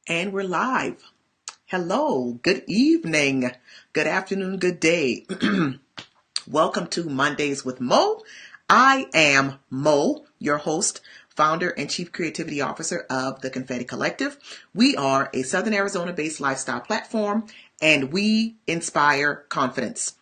And we're live. Hello, good evening, good afternoon, good day. Welcome to Mondays with Mo. I am Mo, your host, founder, and chief creativity officer of the Confetti Collective. We are a Southern Arizona-based lifestyle platform, and we inspire confidence.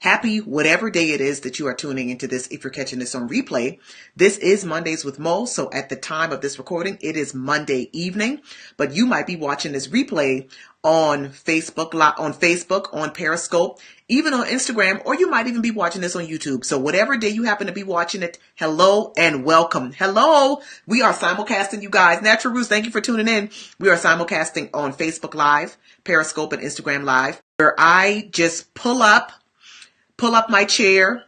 Happy whatever day it is that you are tuning into this. If you're catching this on replay, this is Mondays with Mo. So at the time of this recording, it is Monday evening, but you might be watching this replay on Facebook, on Periscope, even on Instagram, or you might even be watching this on YouTube. So whatever day you happen to be watching it, hello and welcome. Hello. We are simulcasting, you guys. Natural Roots, thank you for tuning in. We are simulcasting on Facebook Live, Periscope, and Instagram Live, where I just pull up my chair,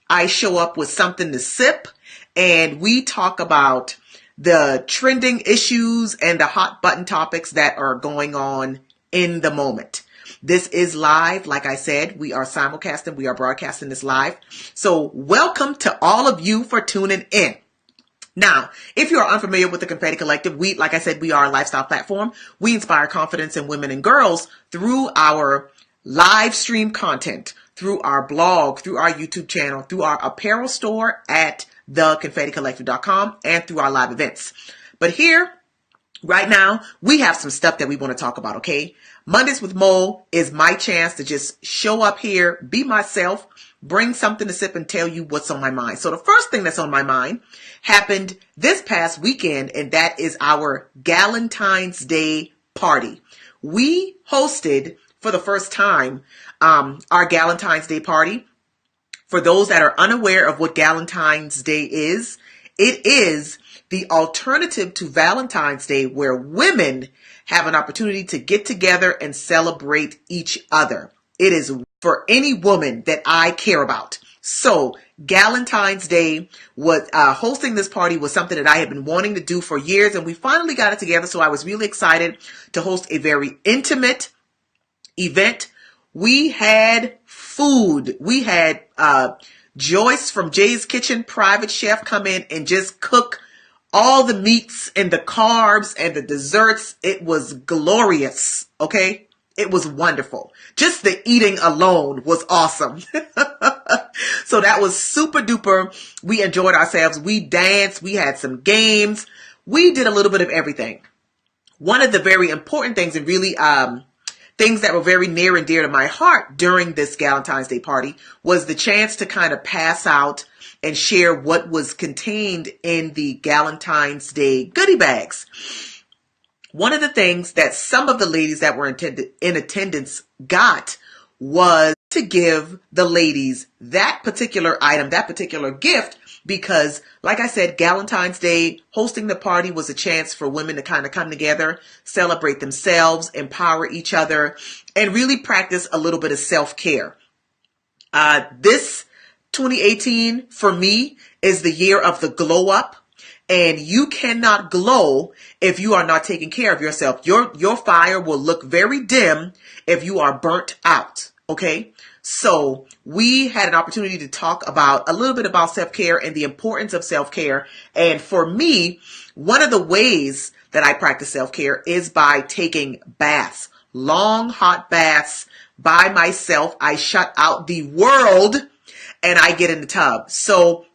I show up with something to sip, and we talk about the trending issues and the hot button topics that are going on in the moment. This is live. Like I said, we are simulcasting, we are broadcasting this live. So welcome to all of you for tuning in. Now, if you are unfamiliar with the Confetti Collective, like I said, we are a lifestyle platform. We inspire confidence in women and girls through our live stream content, through our blog, through our YouTube channel, through our apparel store at theconfetticollective.com, and through our live events. But here, right now, we have some stuff that we want to talk about, okay? Mondays with Mo is my chance to just show up here, be myself, bring something to sip, and tell you what's on my mind. So the first thing that's on my mind happened this past weekend, and that is our Galentine's Day party. We hosted for the first time our Galentine's Day party. For those that are unaware of what Galentine's Day is, it is the alternative to Valentine's Day, where women have an opportunity to get together and celebrate each other. It is for any woman that I care about. So Galentine's Day was hosting this party was something that I had been wanting to do for years, and we finally got it together. So I was really excited to host a very intimate event. We had food. We had Joyce from Jay's Kitchen, private chef, come in and just cook all the meats and the carbs and the desserts. It was glorious. Okay. It was wonderful. Just the eating alone was awesome. So that was super duper. We enjoyed ourselves. We danced. We had some games. We did a little bit of everything. One of the very important things, and really, things that were very near and dear to my heart during this Galentine's Day party, was the chance to kind of pass out and share what was contained in the Galentine's Day goodie bags. One of the things that some of the ladies that were in attendance got was to give the ladies that particular item, that particular gift, because like I said, Galentine's Day, hosting the party was a chance for women to kind of come together, celebrate themselves, empower each other, and really practice a little bit of self-care. This 2018 for me is the year of the glow up, and you cannot glow if you are not taking care of yourself. Your fire will look very dim if you are burnt out. Okay. So we had an opportunity to talk about a little bit about self-care and the importance of self-care. And for me, one of the ways that I practice self-care is by taking baths, long, hot baths by myself. I shut out the world and I get in the tub. So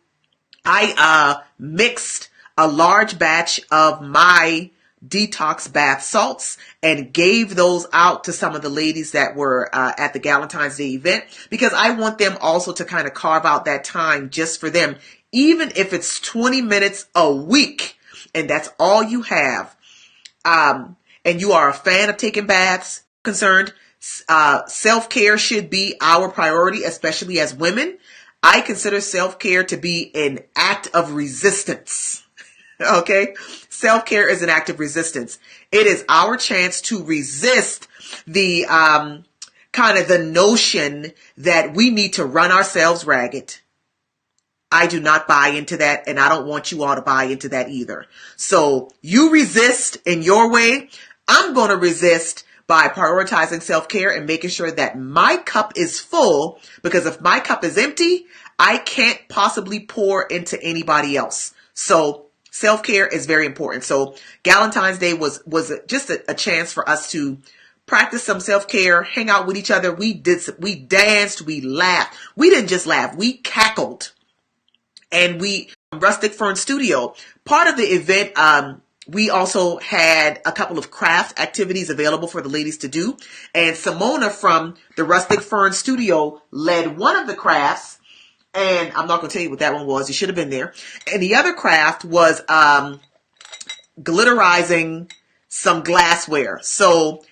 I mixed a large batch of my detox bath salts and gave those out to some of the ladies that were at the Galentine's Day event, because I want them also to kind of carve out that time just for them, even if it's 20 minutes a week and that's all you have. And you are a fan of taking baths, concerned, self-care should be our priority, especially as women. I consider self-care to be an act of resistance. Okay. Self-care is an act of resistance. It is our chance to resist the, kind of the notion that we need to run ourselves ragged. I do not buy into that, and I don't want you all to buy into that either. So you resist in your way. I'm going to resist by prioritizing self-care and making sure that my cup is full, because if my cup is empty, I can't possibly pour into anybody else. So self-care is very important. So Galentine's Day was just a chance for us to practice some self-care, hang out with each other. We danced, we laughed. We didn't just laugh, we cackled. And we, Rustic Fern Studio, part of the event, we also had a couple of craft activities available for the ladies to do. And Simona from the Rustic Fern Studio led one of the crafts. And I'm not going to tell you what that one was. You should have been there. And the other craft was glitterizing some glassware. So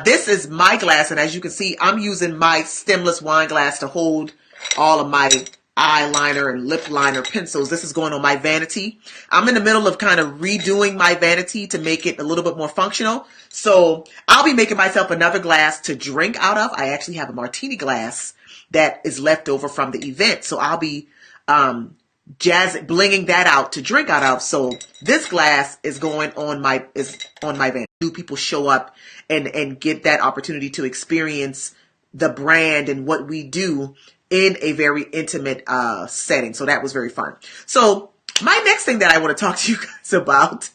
this is my glass. And as you can see, I'm using my stemless wine glass to hold all of my eyeliner and lip liner pencils. This is going on my vanity. I'm in the middle of kind of redoing my vanity to make it a little bit more functional. So I'll be making myself another glass to drink out of. I actually have a martini glass that is left over from the event. So I'll be blinging that out to drink out of. So this glass is going on my vanity. Do people show up and get that opportunity to experience the brand and what we do in a very intimate setting. So that was very fun. So my next thing that I want to talk to you guys about,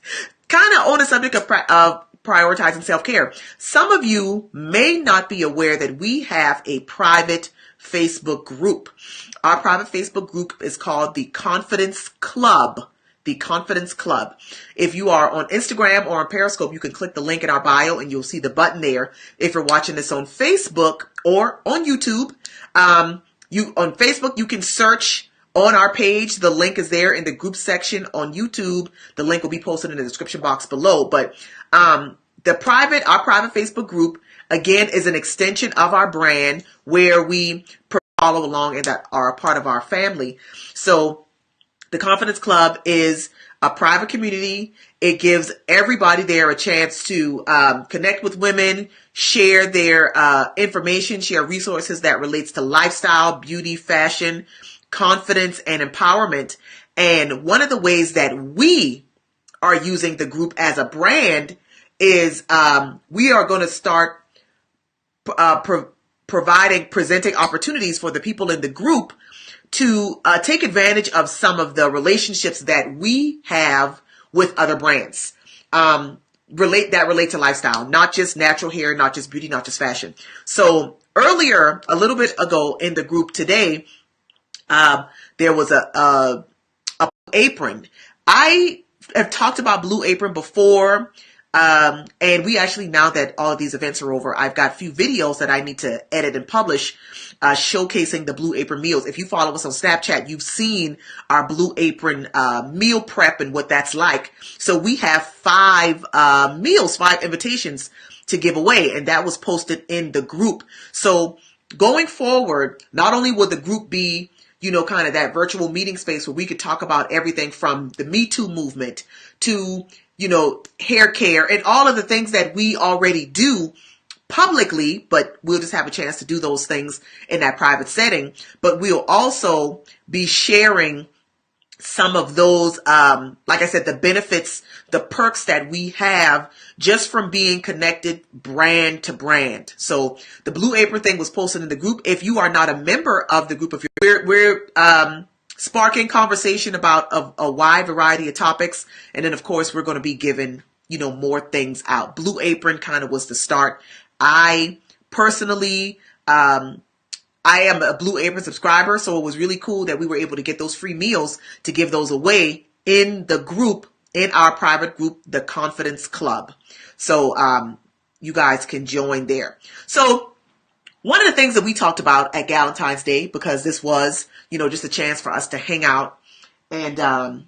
kind of on the subject of prioritizing self-care. Some of you may not be aware that we have a private Facebook group. Our private Facebook group is called the Confidence Club. The Confidence Club. If you are on Instagram or on Periscope, you can click the link in our bio and you'll see the button there. If you're watching this on Facebook or on YouTube, on Facebook, you can search on our page. The link is there in the group section. On YouTube, the link will be posted in the description box below. But our private Facebook group, again, is an extension of our brand where we follow along and that are a part of our family. So the Confidence Club is a private community. It gives everybody there a chance to connect with women, share their information, share resources that relates to lifestyle, beauty, fashion, confidence, and empowerment. And one of the ways that we are using the group as a brand is we are going to start presenting opportunities for the people in the group to take advantage of some of the relationships that we have with other brands relate to lifestyle, not just natural hair, not just beauty, not just fashion. So earlier, a little bit ago in the group today, there was a Apron. I have talked about Blue Apron before. And we actually, now that all of these events are over, I've got a few videos that I need to edit and publish, showcasing the Blue Apron meals. If you follow us on Snapchat, you've seen our Blue Apron, meal prep and what that's like. So we have 5 invitations to give away, and that was posted in the group. So going forward, not only will the group be, kind of that virtual meeting space where we could talk about everything from the Me Too movement to hair care and all of the things that we already do publicly, but we'll just have a chance to do those things in that private setting. But we'll also be sharing some of those, like I said, the benefits, the perks that we have just from being connected brand to brand. So the Blue Apron thing was posted in the group. If you are not a member of the group, we're sparking conversation about a wide variety of topics. And then, of course, we're going to be giving, more things out. Blue Apron kind of was the start. I personally, I am a Blue Apron subscriber, so it was really cool that we were able to get those free meals to give those away in the group, in our private group, the Confidence Club. So you guys can join there. So one of the things that we talked about at Galentine's Day, because this was, just a chance for us to hang out and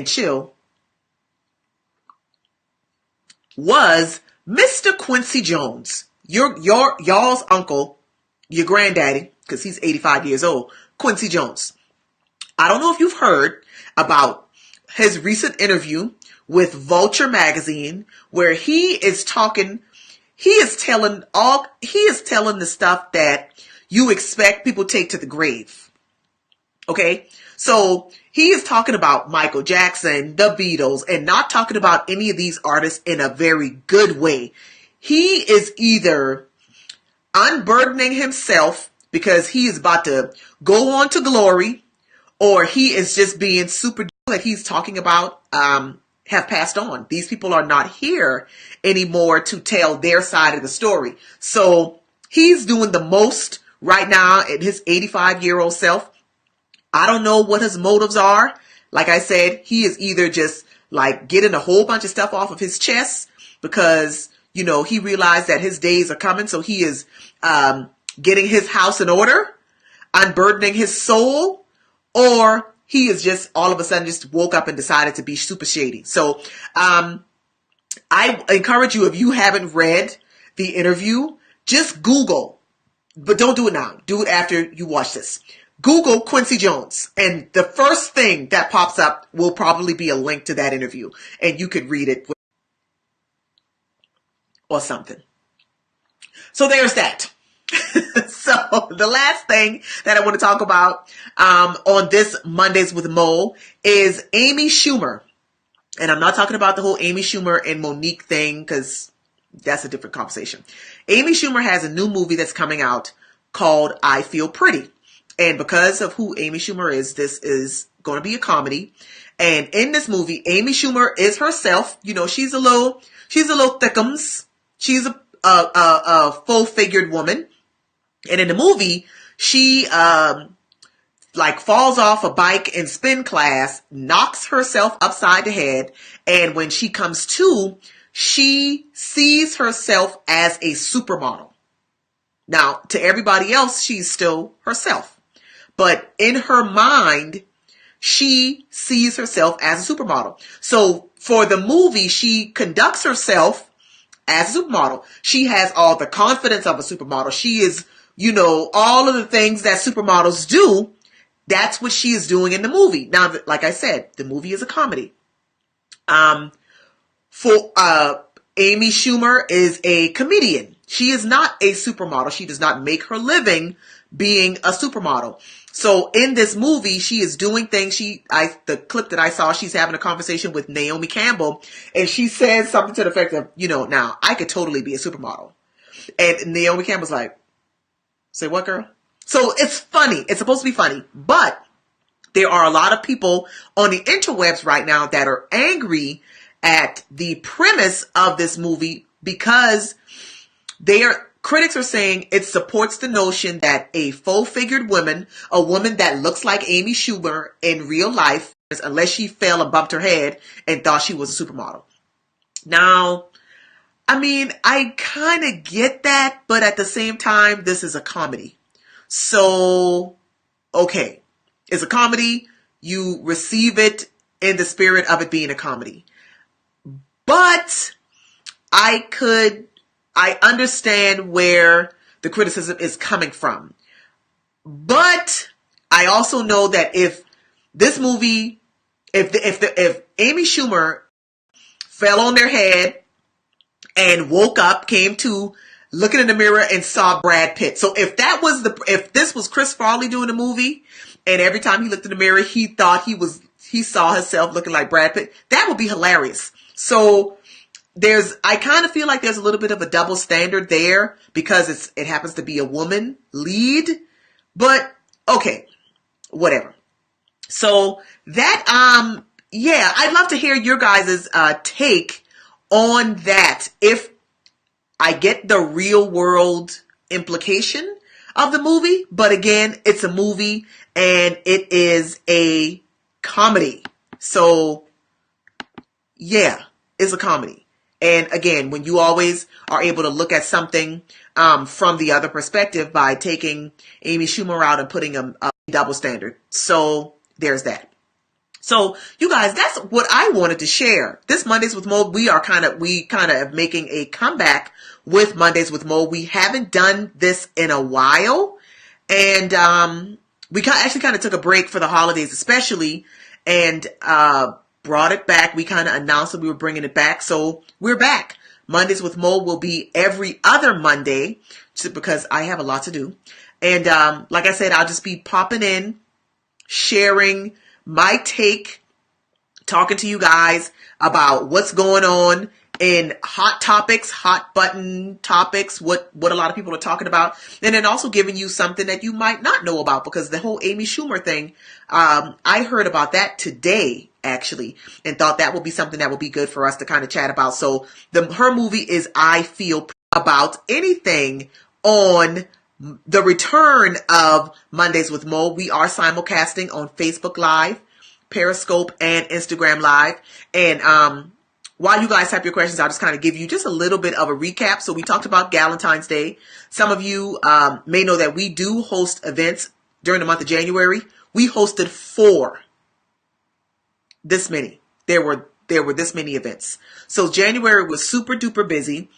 chill, was Mr. Quincy Jones, y'all's uncle, your granddaddy, because he's 85 years old, Quincy Jones. I don't know if you've heard about his recent interview with Vulture magazine, where he is telling the stuff that you expect people take to the grave. Okay, so he is talking about Michael Jackson, the Beatles, and not talking about any of these artists in a very good way. He is either unburdening himself because he is about to go on to glory, or he is just being super that he's talking about have passed on. These people are not here anymore to tell their side of the story. So he's doing the most right now at his 85-year-old self. I don't know what his motives are. Like I said, he is either just like getting a whole bunch of stuff off of his chest because, you know, he realized that his days are coming. So he is getting his house in order, unburdening his soul, or he is just all of a sudden just woke up and decided to be super shady. So I encourage you, if you haven't read the interview, just Google, but don't do it now. Do it after you watch this. Google Quincy Jones, and the first thing that pops up will probably be a link to that interview, and you could read it or something. So there's that. So the last thing that I want to talk about on this Mondays with Mo is Amy Schumer. And I'm not talking about the whole Amy Schumer and Monique thing because that's a different conversation. Amy Schumer has a new movie that's coming out called I Feel Pretty. And because of who Amy Schumer is, this is going to be a comedy. And in this movie, Amy Schumer is herself. You know, she's a little thickums. She's a full-figured woman. And in the movie, she like falls off a bike in spin class, knocks herself upside the head, and when she comes to, she sees herself as a supermodel. Now, to everybody else, she's still herself. But in her mind, she sees herself as a supermodel. So for the movie, she conducts herself as a supermodel. She has all the confidence of a supermodel. She is, you know, all of the things that supermodels do. That's what she is doing in the movie. Now, like I said, the movie is a comedy. Amy Schumer is a comedian. She is not a supermodel. She does not make her living being a supermodel. So in this movie, she is doing things. The clip that I saw, she's having a conversation with Naomi Campbell, and she says something to the effect of, you know, now I could totally be a supermodel. And Naomi Campbell's like, say what, girl? So it's funny. It's supposed to be funny, but there are a lot of people on the interwebs right now that are angry at the premise of this movie because critics are saying it supports the notion that a full-figured woman, a woman that looks like Amy Schumer in real life, unless she fell and bumped her head and thought she was a supermodel. Now, I mean, I kind of get that, but at the same time, this is a comedy. So, okay, it's a comedy. You receive it in the spirit of it being a comedy. But I understand where the criticism is coming from. But I also know that if this movie, if Amy Schumer fell on their head and woke up, came to, looking in the mirror and saw Brad Pitt. So if this was Chris Farley doing the movie, and every time he looked in the mirror, he thought he saw himself looking like Brad Pitt, that would be hilarious. So I kind of feel like there's a little bit of a double standard there because it happens to be a woman lead, but okay, whatever. So that, yeah, I'd love to hear your guys' take on that. If I get the real world implication of the movie, but again, it's a movie and it is a comedy. So yeah, it's a comedy. And again, when you always are able to look at something from the other perspective by taking Amy Schumer out and putting a double standard. So there's that. So you guys, that's what I wanted to share. This Mondays with Mo, we kind of making a comeback with Mondays with Mo. We haven't done this in a while. And we actually kind of took a break for the holidays, especially, and brought it back. We kind of announced that we were bringing it back. So we're back. Mondays with Mo will be every other Monday because I have a lot to do. And like I said, I'll just be popping in, sharing my take, talking to you guys about what's going on in hot topics, hot button topics, what a lot of people are talking about. And then also giving you something that you might not know about, because the whole Amy Schumer thing, I heard about that today actually, and thought that would be something that would be good for us to kind of chat about. So her movie is I Feel About Anything on the return of Mondays with Mo. We are simulcasting on Facebook Live, Periscope, and Instagram Live. And while you guys type your questions, I'll just kind of give you just a little bit of a recap. So we talked about Galentine's Day. Some of you may know that we do host events during the month of January. We hosted 4. This many. There were this many events. So January was super duper busy.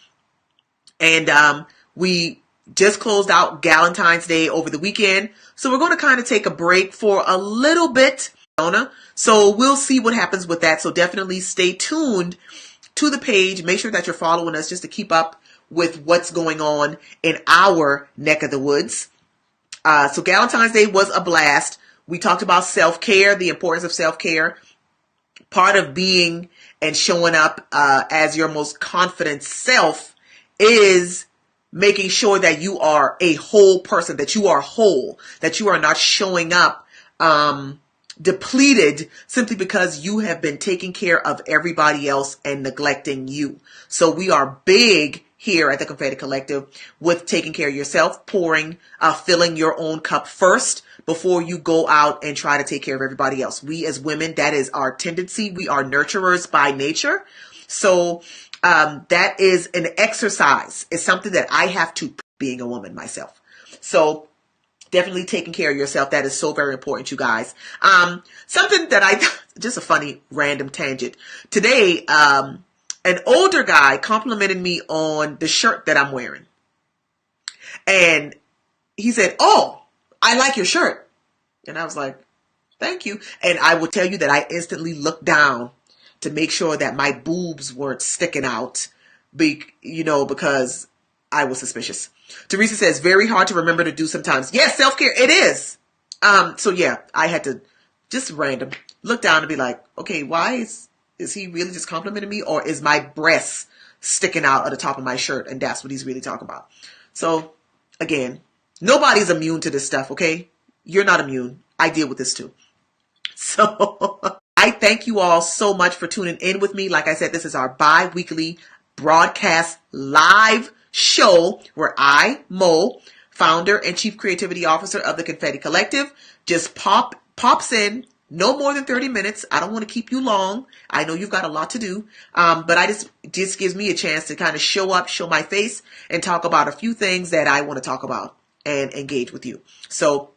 And we just closed out Galentine's Day over the weekend. So we're going to kind of take a break for a little bit. So we'll see what happens with that. So definitely stay tuned to the page. Make sure that you're following us just to keep up with what's going on in our neck of the woods. So Galentine's Day was a blast. We talked about self-care, the importance of self-care. Part of being and showing up as your most confident self is making sure that you are a whole person, that you are whole, that you are not showing up depleted simply because you have been taking care of everybody else and neglecting you. So we are big here at the Confetti Collective with taking care of yourself, filling your own cup first before you go out and try to take care of everybody else. We as women, that is our tendency. We are nurturers by nature. So that is an exercise. It's something that I have to, being a woman myself. So definitely taking care of yourself. That is so very important, you guys. Something that just a funny random tangent. Today, an older guy complimented me on the shirt that I'm wearing. And he said, "Oh, I like your shirt." And I was like, "Thank you." And I will tell you that I instantly looked down to make sure that my boobs weren't sticking out, because I was suspicious. Teresa says, very hard to remember to do sometimes. Yes, self-care, it is. So yeah, I had to just random look down and be like, okay, why is he really just complimenting me, or is my breasts sticking out at the top of my shirt? And that's what he's really talking about. So again, nobody's immune to this stuff. Okay. You're not immune. I deal with this too. So I thank you all so much for tuning in with me. Like I said, this is our bi-weekly broadcast live show where I, Mo, founder and chief creativity officer of the Confetti Collective, just pops in no more than 30 minutes. I don't want to keep you long. I know you've got a lot to do. But I just gives me a chance to kind of show up, show my face, and talk about a few things that I want to talk about and engage with you. So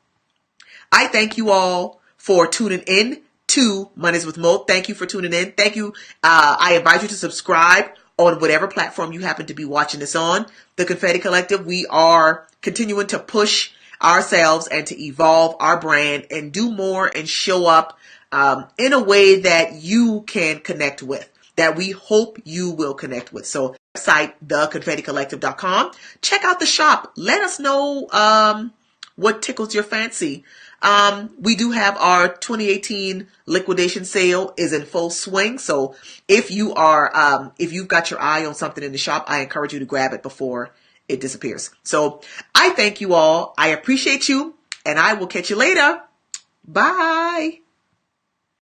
I thank you all for tuning in to Mondays with Mo. Thank you for tuning in. Thank you. I invite you to subscribe on whatever platform you happen to be watching this on. The Confetti Collective, we are continuing to push ourselves and to evolve our brand and do more and show up in a way that you can connect with, that we hope you will connect with. So website, theconfetticollective.com. Check out the shop. Let us know what tickles your fancy. We do have our 2018 liquidation sale is in full swing. So if you've got your eye on something in the shop, I encourage you to grab it before it disappears. So I thank you all. I appreciate you, and I will catch you later. Bye.